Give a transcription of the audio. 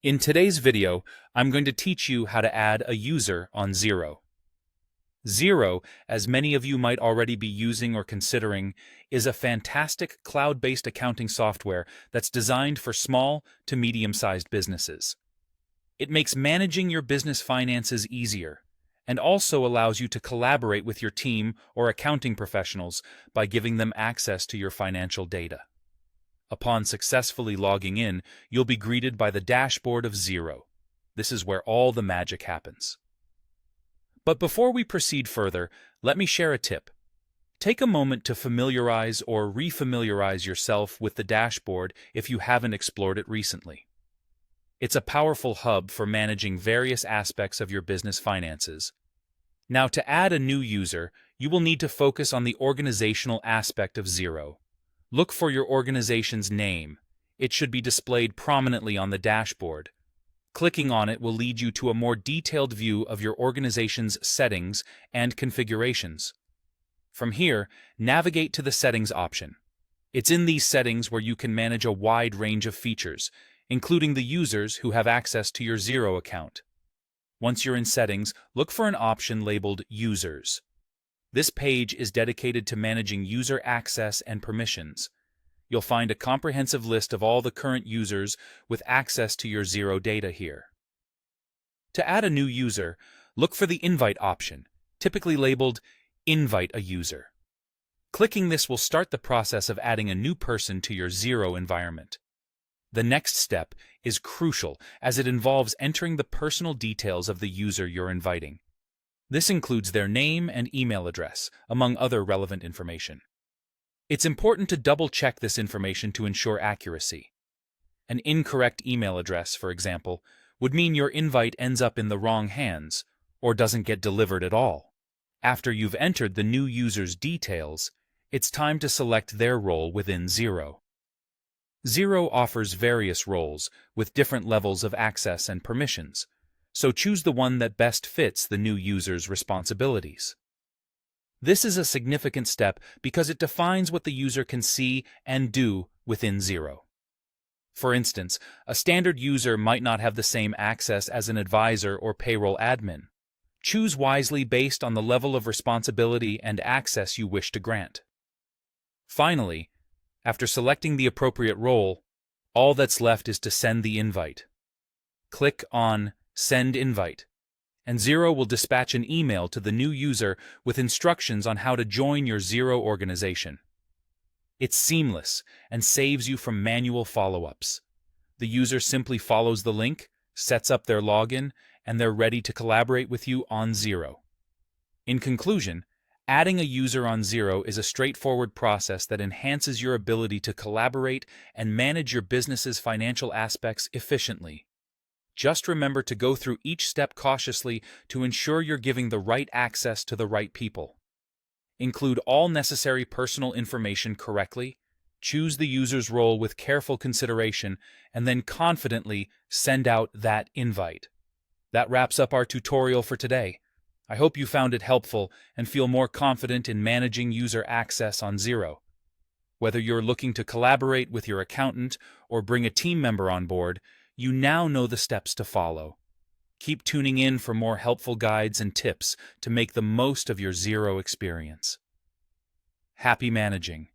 In today's video, I'm going to teach you how to add a user on Xero. Xero, as many of you might already be using or considering, is a fantastic cloud-based accounting software that's designed for small to medium-sized businesses. It makes managing your business finances easier and also allows you to collaborate with your team or accounting professionals by giving them access to your financial data. Upon successfully logging in, you'll be greeted by the dashboard of Xero. This is where all the magic happens. But before we proceed further, let me share a tip. Take a moment to familiarize or refamiliarize yourself with the dashboard if you haven't explored it recently. It's a powerful hub for managing various aspects of your business finances. Now, to add a new user, you will need to focus on the organizational aspect of Xero. Look for your organization's name. It should be displayed prominently on the dashboard. Clicking on it will lead you to a more detailed view of your organization's settings and configurations. From here, navigate to the Settings option. It's in these settings where you can manage a wide range of features, including the users who have access to your Xero account. Once you're in Settings, look for an option labeled Users. This page is dedicated to managing user access and permissions. You'll find a comprehensive list of all the current users with access to your Xero data here. To add a new user, look for the Invite option, typically labeled Invite a User. Clicking this will start the process of adding a new person to your Xero environment. The next step is crucial as it involves entering the personal details of the user you're inviting. This includes their name and email address, among other relevant information. It's important to double-check this information to ensure accuracy. An incorrect email address, for example, would mean your invite ends up in the wrong hands or doesn't get delivered at all. After you've entered the new user's details, it's time to select their role within Xero. Xero offers various roles with different levels of access and permissions, so choose the one that best fits the new user's responsibilities. This is a significant step because it defines what the user can see and do within Xero. For instance, a standard user might not have the same access as an advisor or payroll admin. Choose wisely based on the level of responsibility and access you wish to grant. Finally, after selecting the appropriate role, all that's left is to send the invite. Click on Send Invite, and Xero will dispatch an email to the new user with instructions on how to join your Xero organization. It's seamless and saves you from manual follow-ups. The user simply follows the link, sets up their login, and they're ready to collaborate with you on Xero. In conclusion, adding a user on Xero is a straightforward process that enhances your ability to collaborate and manage your business's financial aspects efficiently. Just remember to go through each step cautiously to ensure you're giving the right access to the right people. Include all necessary personal information correctly, choose the user's role with careful consideration, and then confidently send out that invite. That wraps up our tutorial for today. I hope you found it helpful and feel more confident in managing user access on Xero. Whether you're looking to collaborate with your accountant or bring a team member on board, you now know the steps to follow. Keep tuning in for more helpful guides and tips to make the most of your Xero experience. Happy managing!